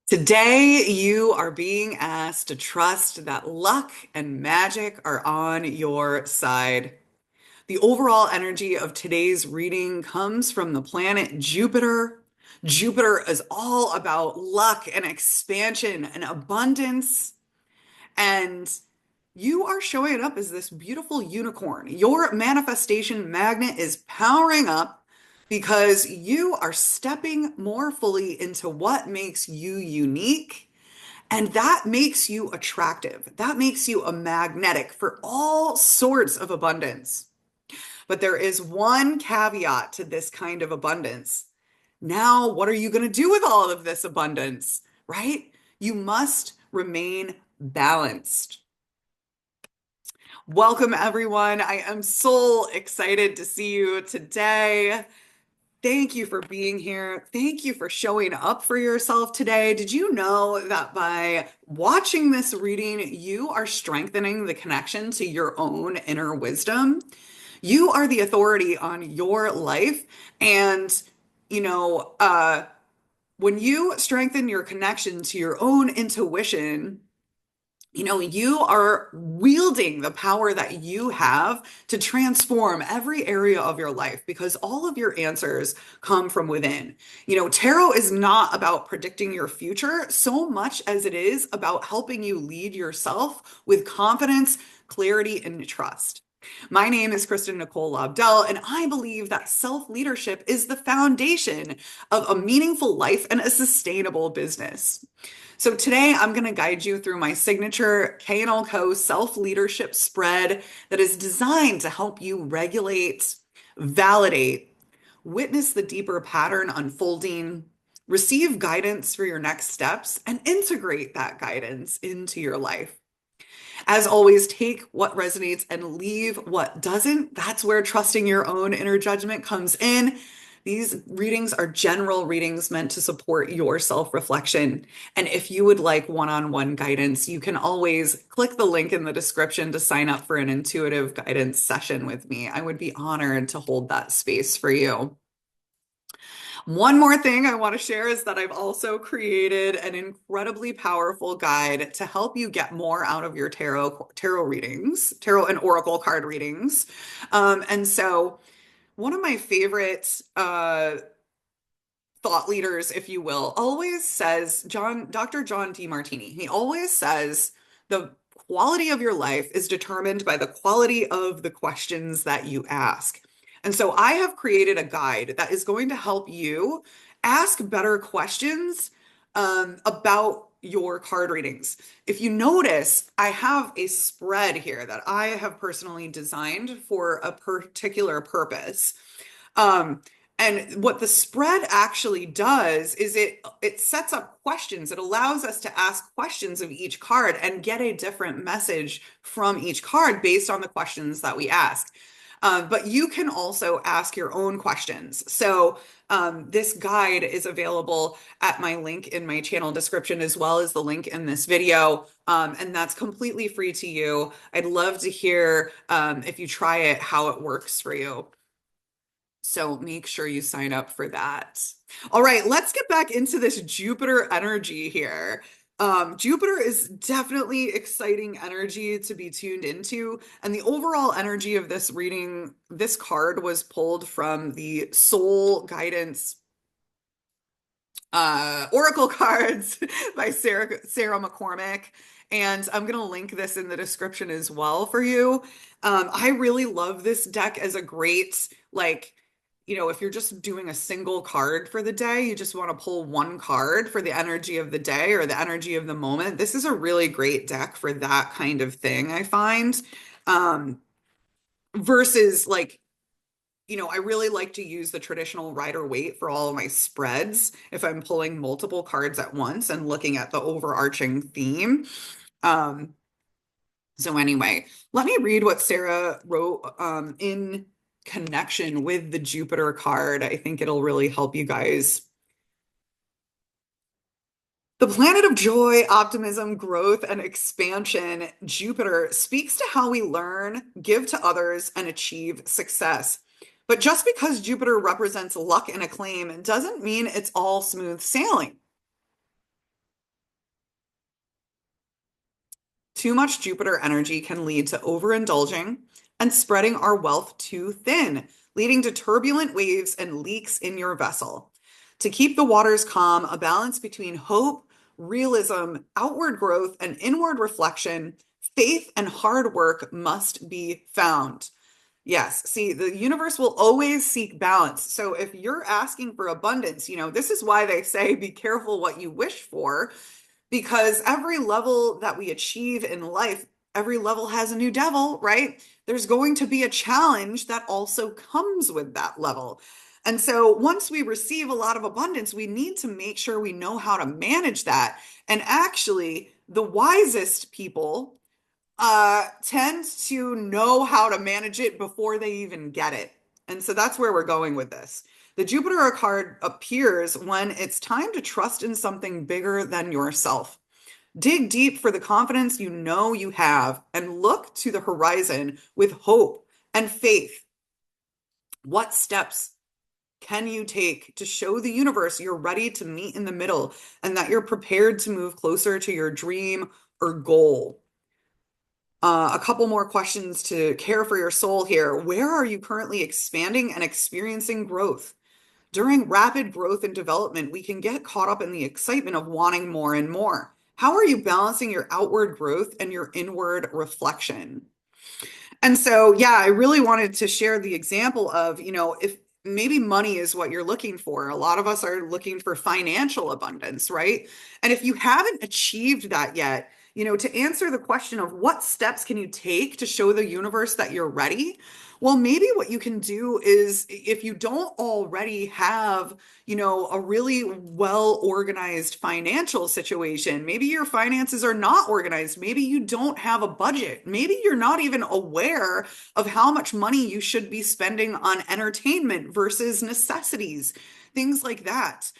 Today, you are being asked to trust that luck and magic are on your side. The overall energy of today's reading comes from the planet Jupiter. Jupiter is all about luck and expansion and abundance. And you are showing up as this beautiful unicorn. Your manifestation magnet is powering up because you are stepping more fully into what makes you unique. And that makes you attractive. That makes you a magnetic for all sorts of abundance. But there is one caveat to this kind of abundance. Now, what are you going to do with all of this abundance, right? You must remain balanced. Welcome, everyone. I am so excited to see you today. Thank you for being here. Thank you for showing up for yourself today. Did you know that by watching this reading, you are strengthening the connection to your own inner wisdom? You are the authority on your life. And, you know, uh, when you strengthen your connection to your own intuition, you are wielding the power that you have to transform every area of your life because all of your answers come from within. Tarot is not about predicting your future so much as it is about helping you lead yourself with confidence, clarity, and trust. My name is Kristin Nicole Lobdell, and I believe that self-leadership is the foundation of a meaningful life and a sustainable business. So today I'm going to guide you through my signature K&L Co self-leadership spread that is designed to help you regulate, validate, witness the deeper pattern unfolding, receive guidance for your next steps, and integrate that guidance into your life. As always, take what resonates and leave what doesn't. That's where trusting your own inner judgment comes in. These readings are general readings meant to support your self-reflection. And if you would like one-on-one guidance, you can always click the link in the description to sign up for an intuitive guidance session with me. I would be honored to hold that space for you. One more thing I want to share is that I've also created an incredibly powerful guide to help you get more out of your tarot readings, tarot and oracle card readings. And so one of my favorite thought leaders, if you will, always says, Dr. John Demartini, he always says the quality of your life is determined by the quality of the questions that you ask. And so I have created a guide that is going to help you ask better questions about your card readings. If you notice, I have a spread here that I have personally designed for a particular purpose. Um, and what the spread actually does is it sets up questions. It allows us to ask questions of each card and get a different message from each card based on the questions that we ask. But you can also ask your own questions. So this guide is available at my link in my channel description, as well as the link in this video. And that's completely free to you. I'd love to hear if you try it, how it works for you. So make sure you sign up for that. All right, let's get back into this Jupiter energy here. Jupiter is definitely exciting energy to be tuned into. And the overall energy of this reading, this card was pulled from the Soul Guidance Oracle cards by Sarah McCormick. And I'm going to link this in the description as well for you. I really love this deck as a great, if you're just doing a single card for the day, you just want to pull one card for the energy of the day or the energy of the moment. This is a really great deck for that kind of thing, I find. Versus I really like to use the traditional Rider-Waite for all of my spreads if I'm pulling multiple cards at once and looking at the overarching theme. So anyway, let me read what Sarah wrote in connection with the Jupiter card. I think it'll really help you guys. The planet of joy, optimism, growth, and expansion, Jupiter, speaks to how we learn, give to others, and achieve success. But just because Jupiter represents luck and acclaim doesn't mean it's all smooth sailing. Too much Jupiter energy can lead to overindulging and spreading our wealth too thin, leading to turbulent waves and leaks in your vessel. To keep the waters calm, a balance between hope, realism, outward growth, and inward reflection, faith, and hard work must be found. Yes, see, the universe will always seek balance. So if you're asking for abundance, this is why they say be careful what you wish for, because every level that we achieve in life, every level has a new devil, right? There's going to be a challenge that also comes with that level. And so once we receive a lot of abundance, we need to make sure we know how to manage that. And actually, the wisest people tend to know how to manage it before they even get it. And so that's where we're going with this. The Jupiter card appears when it's time to trust in something bigger than yourself. Dig deep for the confidence you know you have and look to the horizon with hope and faith. What steps can you take to show the universe you're ready to meet in the middle and that you're prepared to move closer to your dream or goal? A couple more questions to care for your soul here. Where are you currently expanding and experiencing growth? During rapid growth and development, we can get caught up in the excitement of wanting more and more. How are you balancing your outward growth and your inward reflection? And so, yeah, I really wanted to share the example of, if maybe money is what you're looking for. A lot of us are looking for financial abundance, right? And if you haven't achieved that yet, to answer the question of what steps can you take to show the universe that you're ready? Well, maybe what you can do is if you don't already have, a really well organized financial situation, maybe your finances are not organized. Maybe you don't have a budget. Maybe you're not even aware of how much money you should be spending on entertainment versus necessities, things like that.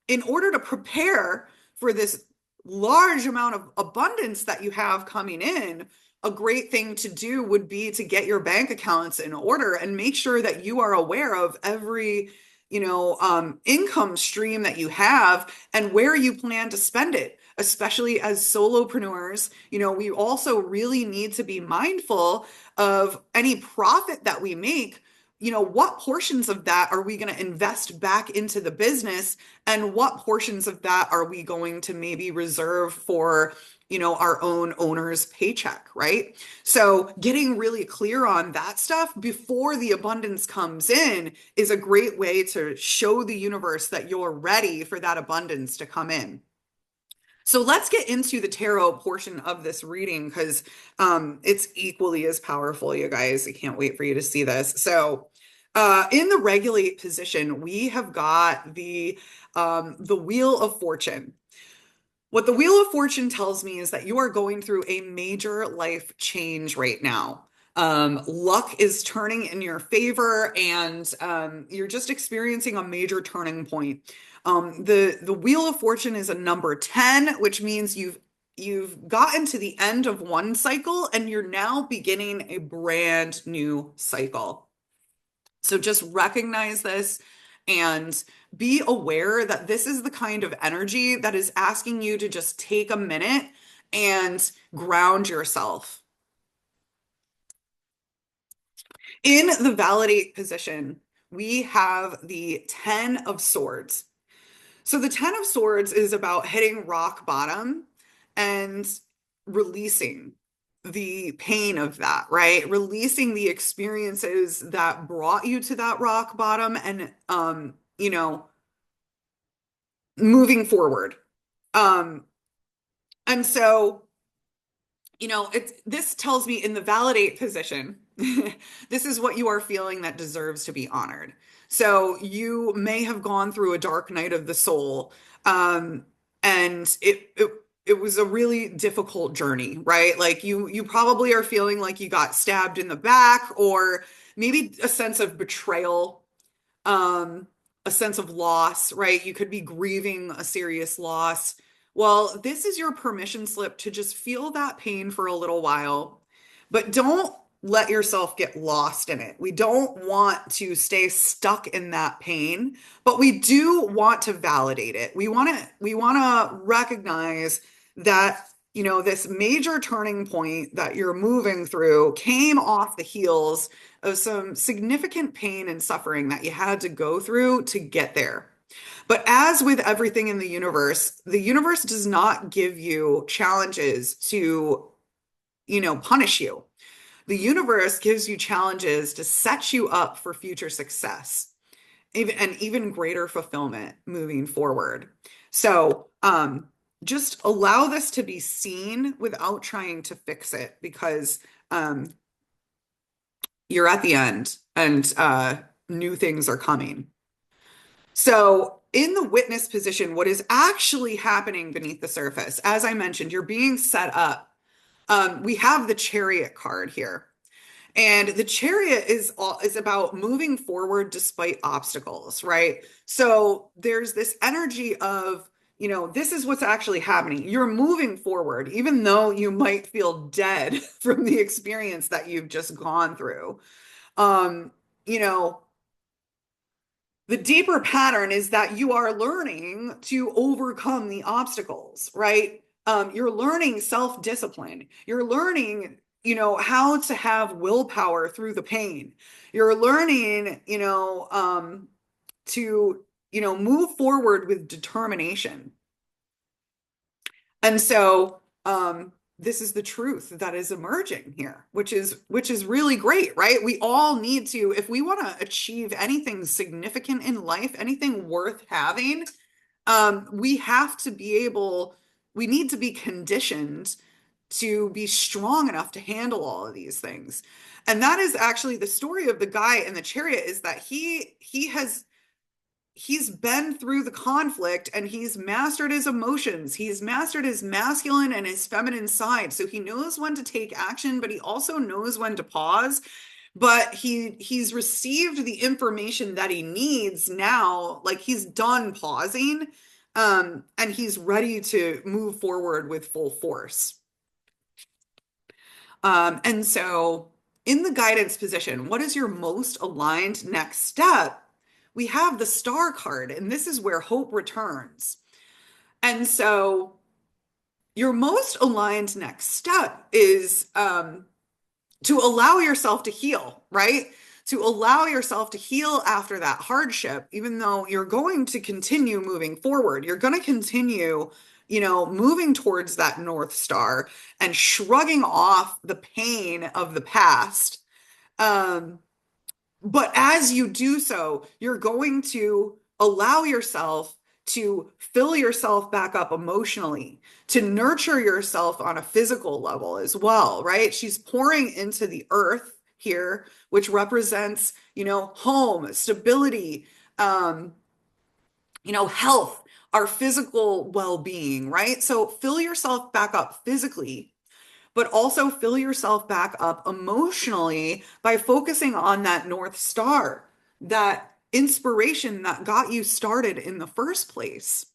In order to prepare for this large amount of abundance that you have coming in, a great thing to do would be to get your bank accounts in order and make sure that you are aware of every, income stream that you have and where you plan to spend it. Especially as solopreneurs, we also really need to be mindful of any profit that we make. What portions of that are we going to invest back into the business, and what portions of that are we going to maybe reserve for, our own owner's paycheck, right? So getting really clear on that stuff before the abundance comes in is a great way to show the universe that you're ready for that abundance to come in. So let's get into the tarot portion of this reading because it's equally as powerful, you guys. I can't wait for you to see this. So in the regulate position, we have got the Wheel of Fortune. What the Wheel of Fortune tells me is that you are going through a major life change right now. Luck is turning in your favor, and you're just experiencing a major turning point. The Wheel of Fortune is a number 10, which means you've gotten to the end of one cycle and you're now beginning a brand new cycle. So just recognize this and be aware that this is the kind of energy that is asking you to just take a minute and ground yourself. In the validate position, we have the 10 of Swords. So the 10 of Swords is about hitting rock bottom and releasing the pain of that, right? Releasing the experiences that brought you to that rock bottom and, moving forward. And so, this tells me in the validate position, this is what you are feeling that deserves to be honored. So you may have gone through a dark night of the soul, and it was a really difficult journey, right? Like you probably are feeling like you got stabbed in the back, or maybe a sense of betrayal, a sense of loss, right? You could be grieving a serious loss. Well, this is your permission slip to just feel that pain for a little while, but don't let yourself get lost in it. We don't want to stay stuck in that pain, but we do want to validate it. We want to recognize that this major turning point that you're moving through came off the heels of some significant pain and suffering that you had to go through to get there. But as with everything in the universe does not give you challenges to, punish you. The universe gives you challenges to set you up for future success, even greater fulfillment moving forward. So, just allow this to be seen without trying to fix it because you're at the end and new things are coming. So, in the witness position, what is actually happening beneath the surface, as I mentioned, you're being set up. We have the Chariot card here. And the Chariot is about moving forward despite obstacles, right? So there's this energy of, this is what's actually happening. You're moving forward, even though you might feel dead from the experience that you've just gone through. Um, you know, the deeper pattern is that you are learning to overcome the obstacles, right? You're learning self-discipline. You're learning, how to have willpower through the pain. You're learning, to, move forward with determination. And so, this is the truth that is emerging here, which is really great, right? We all need to, if we want to achieve anything significant in life, anything worth having, we have to be able, we need to be conditioned to be strong enough to handle all of these things. And that is actually the story of the guy in the Chariot, is that he's been through the conflict and he's mastered his emotions. He's mastered his masculine and his feminine side. So he knows when to take action, but he also knows when to pause. But he's received the information that he needs now, like he's done pausing, and he's ready to move forward with full force. And so in the guidance position, what is your most aligned next step? We have the Star card, and this is where hope returns. And so your most aligned next step is to allow yourself to heal, right? To allow yourself to heal after that hardship, even though you're going to continue moving forward. You're going to continue, moving towards that North Star and shrugging off the pain of the past. But as you do so, you're going to allow yourself to fill yourself back up emotionally, to nurture yourself on a physical level as well, right? She's pouring into the earth here, which represents, home, stability, health, our physical well-being, right? So fill yourself back up physically, but also fill yourself back up emotionally by focusing on that North Star, that inspiration that got you started in the first place.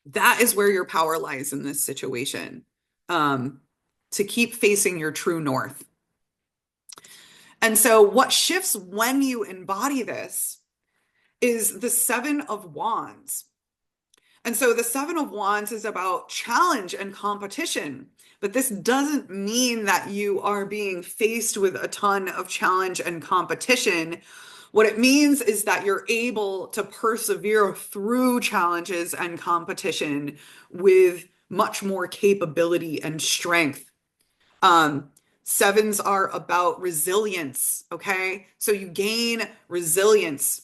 That is where your power lies in this situation, to keep facing your true north. And so what shifts when you embody this is the Seven of Wands. And so the Seven of Wands is about challenge and competition, but this doesn't mean that you are being faced with a ton of challenge and competition. What it means is that you're able to persevere through challenges and competition with much more capability and strength. Sevens are about resilience, okay? So you gain resilience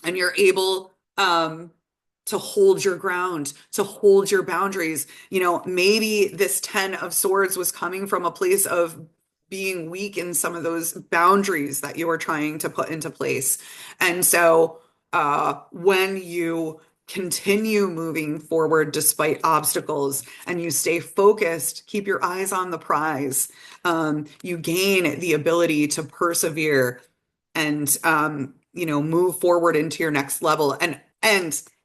and you're able to hold your ground, to hold your boundaries. Maybe this 10 of Swords was coming from a place of being weak in some of those boundaries that you are trying to put into place. And so when you continue moving forward despite obstacles and you stay focused, keep your eyes on the prize, you gain the ability to persevere and move forward into your next level and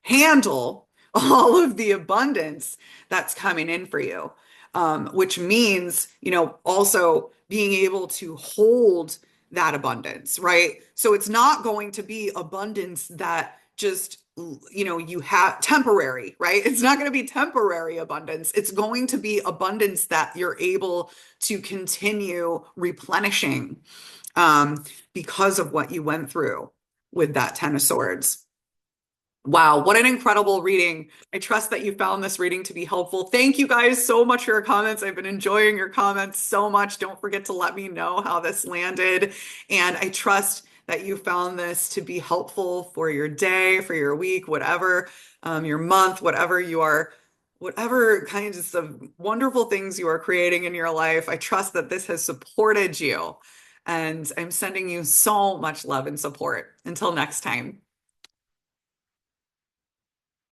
handle all of the abundance that's coming in for you, which means, also being able to hold that abundance, right? So it's not going to be abundance that just, you have temporary, right? It's not going to be temporary abundance. It's going to be abundance that you're able to continue replenishing because of what you went through with that Ten of Swords. Wow, what an incredible reading. I trust that you found this reading to be helpful. Thank you guys so much for your comments. I've been enjoying your comments so much. Don't forget to let me know how this landed. And I trust that you found this to be helpful for your day, for your week, whatever, your month, whatever kinds of wonderful things you are creating in your life. I trust that this has supported you. And I'm sending you so much love and support. Until next time.